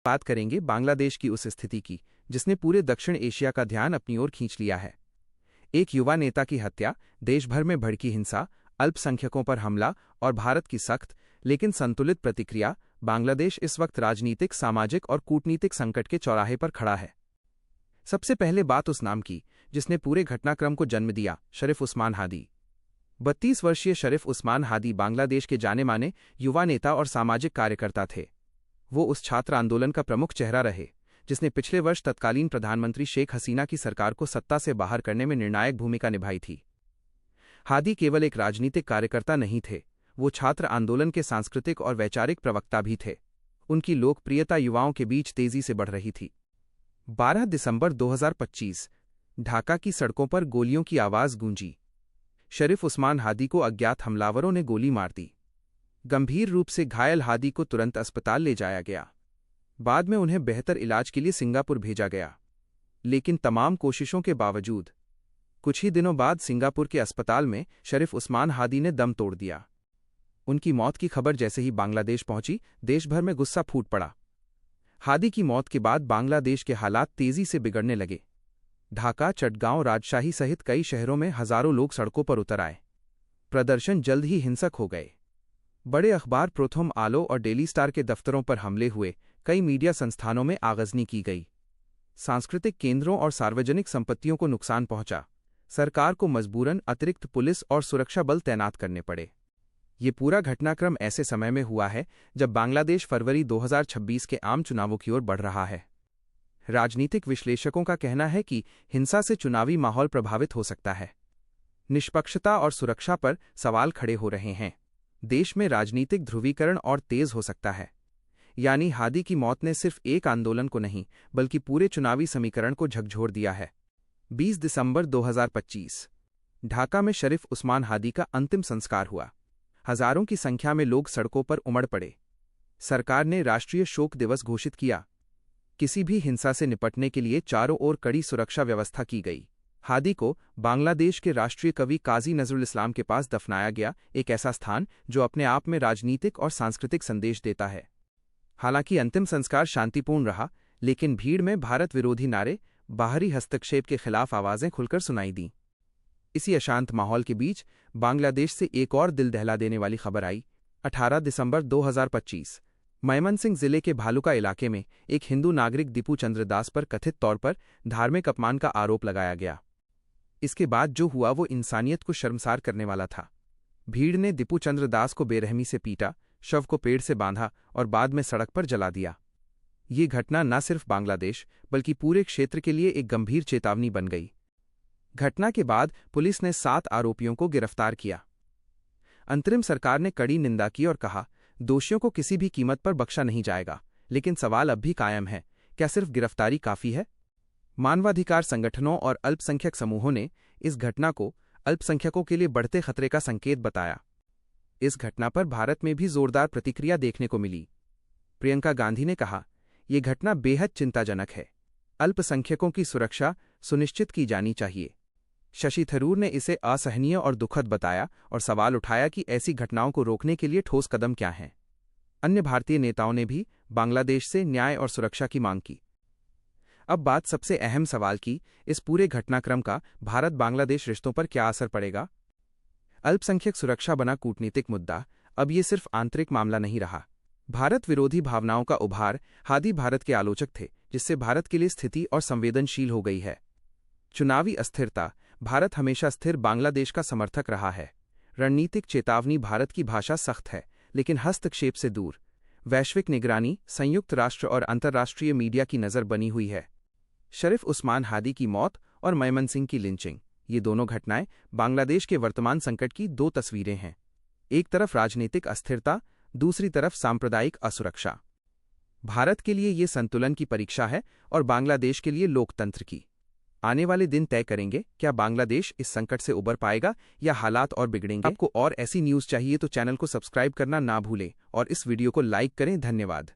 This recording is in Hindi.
बात करेंगे बांग्लादेश की उस स्थिति की जिसने पूरे दक्षिण एशिया का ध्यान अपनी ओर खींच लिया है। एक युवा नेता की हत्या, देश भर में भड़की हिंसा, अल्पसंख्यकों पर हमला और भारत की सख्त लेकिन संतुलित प्रतिक्रिया। बांग्लादेश इस वक्त राजनीतिक, सामाजिक और कूटनीतिक संकट के चौराहे पर खड़ा है। सबसे पहले बात उस नाम की जिसने पूरे घटनाक्रम को जन्म दिया, शरीफ उस्मान हादी। 32 वर्षीय शरीफ उस्मान हादी बांग्लादेश के जाने माने युवा नेता और सामाजिक कार्यकर्ता थे। वो उस छात्र आंदोलन का प्रमुख चेहरा रहे जिसने पिछले वर्ष तत्कालीन प्रधानमंत्री शेख हसीना की सरकार को सत्ता से बाहर करने में निर्णायक भूमिका निभाई थी। हादी केवल एक राजनीतिक कार्यकर्ता नहीं थे, वो छात्र आंदोलन के सांस्कृतिक और वैचारिक प्रवक्ता भी थे। उनकी लोकप्रियता युवाओं के बीच तेजी से बढ़ रही थी। 12 दिसंबर 2025 ढाका की सड़कों पर गोलियों की आवाज गूंजी। शरीफ उस्मान हादी को अज्ञात हमलावरों ने गोली मार दी। गंभीर रूप से घायल हादी को तुरंत अस्पताल ले जाया गया। बाद में उन्हें बेहतर इलाज के लिए सिंगापुर भेजा गया, लेकिन तमाम कोशिशों के बावजूद कुछ ही दिनों बाद सिंगापुर के अस्पताल में शरीफ उस्मान हादी ने दम तोड़ दिया। उनकी मौत की खबर जैसे ही बांग्लादेश पहुंची, देश भर में गुस्सा फूट पड़ा। हादी की मौत के बाद बांग्लादेश के हालात तेजी से बिगड़ने लगे। ढाका, चटगांव, राजशाही सहित कई शहरों में हजारों लोग सड़कों पर उतर आए। प्रदर्शन जल्द ही हिंसक हो गए। बड़े अखबार प्रथम आलो और डेली स्टार के दफ्तरों पर हमले हुए, कई मीडिया संस्थानों में आगजनी की गई। सांस्कृतिक केंद्रों और सार्वजनिक संपत्तियों को नुकसान पहुंचा। सरकार को मजबूरन अतिरिक्त पुलिस और सुरक्षा बल तैनात करने पड़े। ये पूरा घटनाक्रम ऐसे समय में हुआ है जब बांग्लादेश फरवरी 2026 के आम चुनावों की ओर बढ़ रहा है। राजनीतिक विश्लेषकों का कहना है कि हिंसा से चुनावी माहौल प्रभावित हो सकता है। निष्पक्षता और सुरक्षा पर सवाल खड़े हो रहे हैं। देश में राजनीतिक ध्रुवीकरण और तेज हो सकता है। यानी हादी की मौत ने सिर्फ एक आंदोलन को नहीं बल्कि पूरे चुनावी समीकरण को झकझोर दिया है। 20 दिसंबर 2025 ढाका में शरीफ उस्मान हादी का अंतिम संस्कार हुआ। हजारों की संख्या में लोग सड़कों पर उमड़ पड़े। सरकार ने राष्ट्रीय शोक दिवस घोषित किया। किसी भी हिंसा से निपटने के लिए चारों ओर कड़ी सुरक्षा व्यवस्था की गई। हादी को बांग्लादेश के राष्ट्रीय कवि काजी नजरुल इस्लाम के पास दफनाया गया, एक ऐसा स्थान जो अपने आप में राजनीतिक और सांस्कृतिक संदेश देता है। हालांकि अंतिम संस्कार शांतिपूर्ण रहा, लेकिन भीड़ में भारत विरोधी नारे, बाहरी हस्तक्षेप के खिलाफ आवाजें खुलकर सुनाई दीं। इसी अशांत माहौल के बीच बांग्लादेश से एक और दिल दहला देने वाली खबर आई। 18 दिसंबर 2025 मयमनसिंह जिले के भालुका इलाके में एक हिंदू नागरिक दीपू चंद्र दास पर कथित तौर पर धार्मिक अपमान का आरोप लगाया गया। इसके बाद जो हुआ वो इंसानियत को शर्मसार करने वाला था। भीड़ ने दीपू चंद्र दास को बेरहमी से पीटा, शव को पेड़ से बांधा और बाद में सड़क पर जला दिया। ये घटना न सिर्फ बांग्लादेश बल्कि पूरे क्षेत्र के लिए एक गंभीर चेतावनी बन गई। घटना के बाद पुलिस ने 7 आरोपियों को गिरफ्तार किया। अंतरिम सरकार ने कड़ी निंदा की और कहा, दोषियों को किसी भी कीमत पर बख्शा नहीं जाएगा। लेकिन सवाल अब भी कायम है, क्या सिर्फ गिरफ्तारी काफी है? मानवाधिकार संगठनों और अल्पसंख्यक समूहों ने इस घटना को अल्पसंख्यकों के लिए बढ़ते खतरे का संकेत बताया। इस घटना पर भारत में भी जोरदार प्रतिक्रिया देखने को मिली। प्रियंका गांधी ने कहा, यह घटना बेहद चिंताजनक है। अल्पसंख्यकों की सुरक्षा सुनिश्चित की जानी चाहिए। शशि थरूर ने इसे असहनीय और दुखद बताया और सवाल उठाया कि ऐसी घटनाओं को रोकने के लिए ठोस कदम क्या हैं। अन्य भारतीय नेताओं ने भी बांग्लादेश से न्याय और सुरक्षा की मांग की। अब बात सबसे अहम सवाल की, इस पूरे घटनाक्रम का भारत बांग्लादेश रिश्तों पर क्या असर पड़ेगा? अल्पसंख्यक सुरक्षा बना कूटनीतिक मुद्दा। अब ये सिर्फ आंतरिक मामला नहीं रहा। भारत विरोधी भावनाओं का उभार। हादी भारत के आलोचक थे, जिससे भारत के लिए स्थिति और संवेदनशील हो गई है। चुनावी अस्थिरता। भारत हमेशा स्थिर बांग्लादेश का समर्थक रहा है। रणनीतिक चेतावनी। भारत की भाषा सख्त है लेकिन हस्तक्षेप से दूर। वैश्विक निगरानी। संयुक्त राष्ट्र और अंतर्राष्ट्रीय मीडिया की नज़र बनी हुई है। शरीफ उस्मान हादी की मौत और मयमनसिंह की लिंचिंग, ये दोनों घटनाएं बांग्लादेश के वर्तमान संकट की 2 तस्वीरें हैं। एक तरफ राजनीतिक अस्थिरता, दूसरी तरफ सांप्रदायिक असुरक्षा। भारत के लिए ये संतुलन की परीक्षा है और बांग्लादेश के लिए लोकतंत्र की। आने वाले दिन तय करेंगे क्या बांग्लादेश इस संकट से उबर पाएगा या हालात और बिगड़ेंगे। आपको और ऐसी न्यूज़ चाहिए तो चैनल को सब्सक्राइब करना ना भूलें और इस वीडियो को लाइक करें। धन्यवाद।